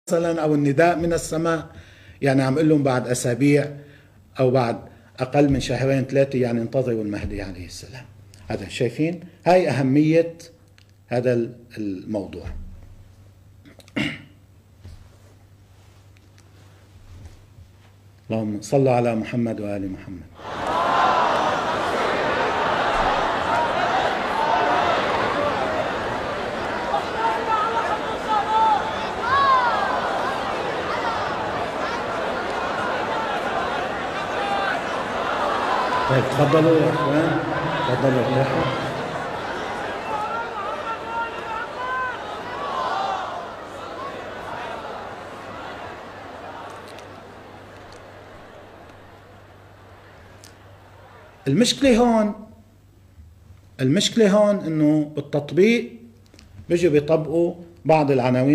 مثلا او النداء من السماء، يعني عم اقول لهم بعد اسابيع او بعد اقل من شهرين ثلاثه يعني انتظروا المهدي عليه السلام. هذا شايفين هاي اهميه هذا الموضوع. اللهم صل على محمد وآل محمد. طيب تفضلوا يا اخوان، تفضلوا ارتاحوا. المشكلة هون انه بالتطبيق بيجوا بيطبقوا بعض العناوين